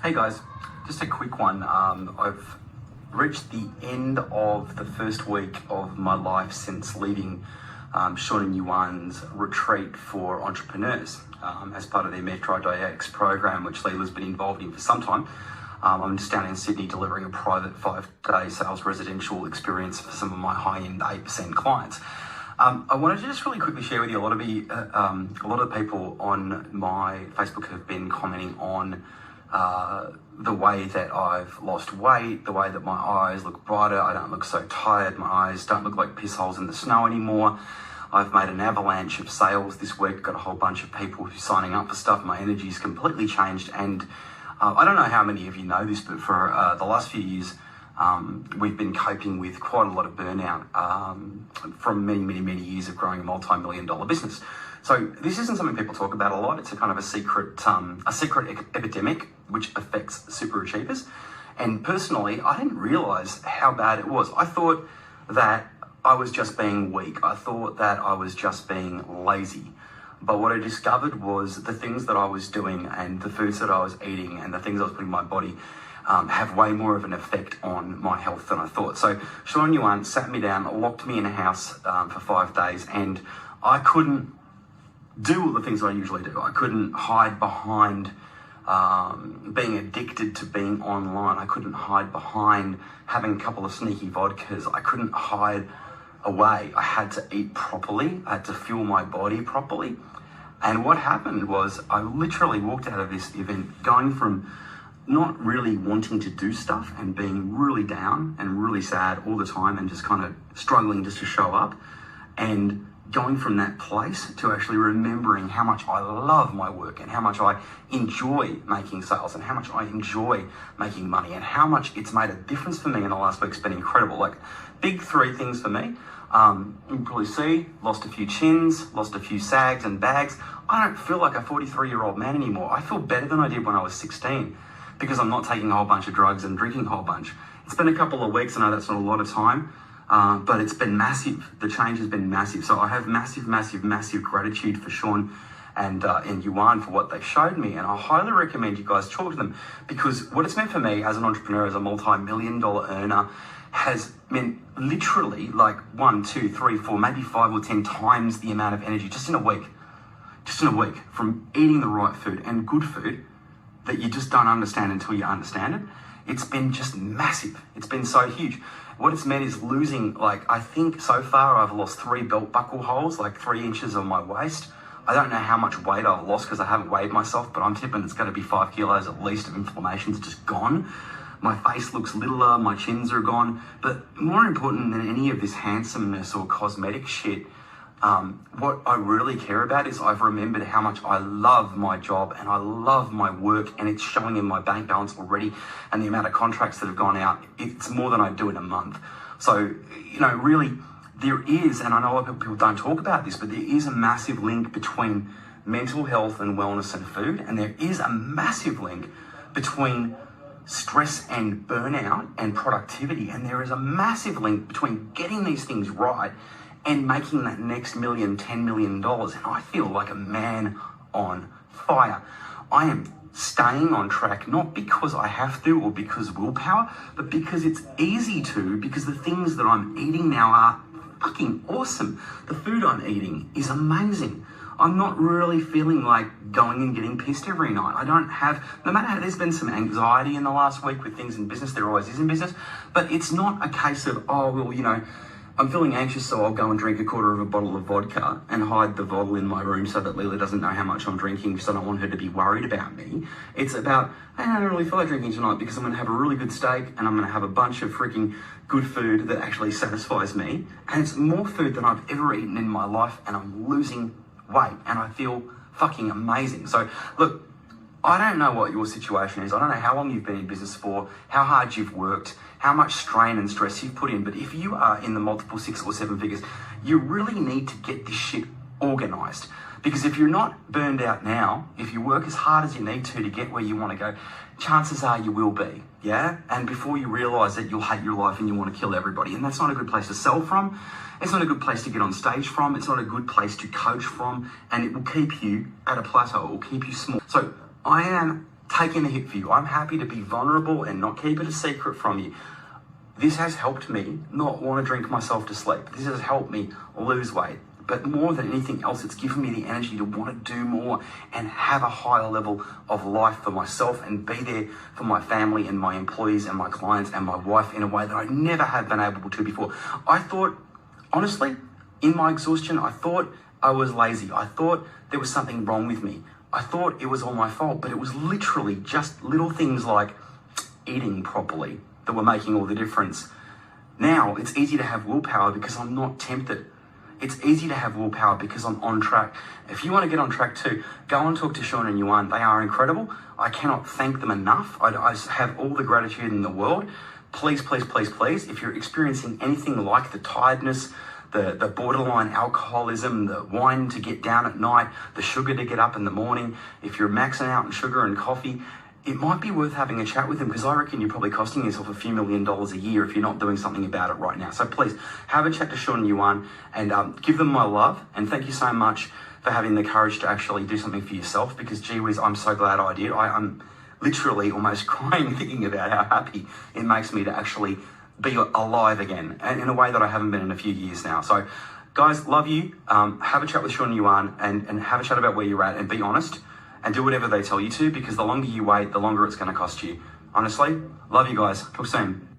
Hey guys, just a quick one. I've reached the end of the first week of my life since leaving Feng-Yuan's retreat for entrepreneurs as part of their Dietetics program, which Leela's been involved in for some time. I'm just down in Sydney delivering a private 5-day sales residential experience for some of my high-end 8% clients. I wanted to just really quickly share with you, a lot of people on my Facebook have been commenting on the way that I've lost weight, the way that my eyes look brighter, I don't look so tired, my eyes don't look like piss holes in the snow anymore. I've made an avalanche of sales this week, got a whole bunch of people who are signing up for stuff, my energy's completely changed, and I don't know how many of you know this, but for the last few years, we've been coping with quite a lot of burnout from many years of growing a multi-million-dollar business. So this isn't something people talk about a lot. It's a kind of a secret epidemic which affects super achievers. And personally, I didn't realize how bad it was. I thought that I was just being weak. I thought that I was just being lazy. But what I discovered was the things that I was doing and the foods that I was eating and the things I was putting in my body have way more of an effect on my health than I thought. So Feng-Yuan sat me down, locked me in a house for 5 days, and I couldn't do all the things I usually do. I couldn't hide behind being addicted to being online. I couldn't hide behind having a couple of sneaky vodkas. I couldn't hide away. I had to eat properly. I had to fuel my body properly. And what happened was I literally walked out of this event going from not really wanting to do stuff and being really down and really sad all the time and just kind of struggling just to show up, and going from that place to actually remembering how much I love my work and how much I enjoy making sales and how much I enjoy making money and how much it's made a difference for me in the last week's been incredible. Like, big 3 things for me. You can probably see, lost a few chins, lost a few sags and bags. I don't feel like a 43-year-old man anymore. I feel better than I did when I was 16 because I'm not taking a whole bunch of drugs and drinking a whole bunch. It's been a couple of weeks. I know that's not a lot of time. But it's been massive. The change has been massive. So I have massive gratitude for Sean and Yuan for what they showed me. And I highly recommend you guys talk to them, because what it's meant for me as an entrepreneur, as a multi-million-dollar earner, has meant literally like 1, 2, 3, 4, maybe 5 or 10 times the amount of energy just in a week. Just in a week, from eating the right food and good food that you just don't understand until you understand it. It's been just massive. It's been so huge. What it's meant is losing, like, I think so far I've lost 3 belt buckle holes, like 3 inches on my waist. I don't know how much weight I've lost because I haven't weighed myself, but I'm tipping it's going to be 5 kilos at least of inflammation's just gone. My face looks littler, my chins are gone. But more important than any of this handsomeness or cosmetic shit, what I really care about is I've remembered how much I love my job and I love my work, and it's showing in my bank balance already, and the amount of contracts that have gone out, it's more than I do in a month. So, you know, really there is, and I know a lot of people don't talk about this, but there is a massive link between mental health and wellness and food, and there is a massive link between stress and burnout and productivity, and there is a massive link between getting these things right and making that next $1 million, $10 million. And I feel like a man on fire. I am staying on track, not because I have to or because willpower, but because it's easy to, because the things that I'm eating now are fucking awesome. The food I'm eating is amazing. I'm not really feeling like going and getting pissed every night. I don't have, no matter how there's been some anxiety in the last week with things in business, there always is in business, but it's not a case of, oh, well, you know, I'm feeling anxious, so I'll go and drink a quarter of a bottle of vodka and hide the bottle in my room so that Leela doesn't know how much I'm drinking, because I don't want her to be worried about me. It's about, hey, I don't really feel like drinking tonight because I'm going to have a really good steak and I'm going to have a bunch of freaking good food that actually satisfies me. And it's more food than I've ever eaten in my life, and I'm losing weight and I feel fucking amazing. So look, I don't know what your situation is. I don't know how long you've been in business for, how hard you've worked, how much strain and stress you've put in. But if you are in the multiple 6 or 7 figures, you really need to get this shit organized. Because if you're not burned out now, if you work as hard as you need to get where you want to go, chances are you will be, yeah? And before you realize that, you'll hate your life and you want to kill everybody. And that's not a good place to sell from. It's not a good place to get on stage from. It's not a good place to coach from. And it will keep you at a plateau. It will keep you small. So I am taking a hit for you. I'm happy to be vulnerable and not keep it a secret from you. This has helped me not want to drink myself to sleep. This has helped me lose weight. But more than anything else, it's given me the energy to want to do more and have a higher level of life for myself and be there for my family and my employees and my clients and my wife in a way that I never have been able to before. I thought, honestly, in my exhaustion, I thought I was lazy. I thought there was something wrong with me. I thought it was all my fault, but it was literally just little things like eating properly that were making all the difference. Now it's easy to have willpower because I'm not tempted. It's easy to have willpower because I'm on track. If you want to get on track too, go and talk to Sean and Yuan. They are incredible. I cannot thank them enough. I have all the gratitude in the world. Please, please, please, please, if you're experiencing anything like the tiredness, the borderline alcoholism, the wine to get down at night, the sugar to get up in the morning, if you're maxing out on sugar and coffee, it might be worth having a chat with them, because I reckon you're probably costing yourself a few $1 million a year if you're not doing something about it right now. So please have a chat to Sean and Yuan and give them my love. And thank you so much for having the courage to actually do something for yourself, because gee whiz, I'm so glad I did. I'm literally almost crying thinking about how happy it makes me to actually be alive again, and in a way that I haven't been in a few years now. So guys, love you. Have a chat with Sean and Yuan and have a chat about where you're at, and be honest and do whatever they tell you to, because the longer you wait, the longer it's going to cost you. Honestly, love you guys. Talk soon.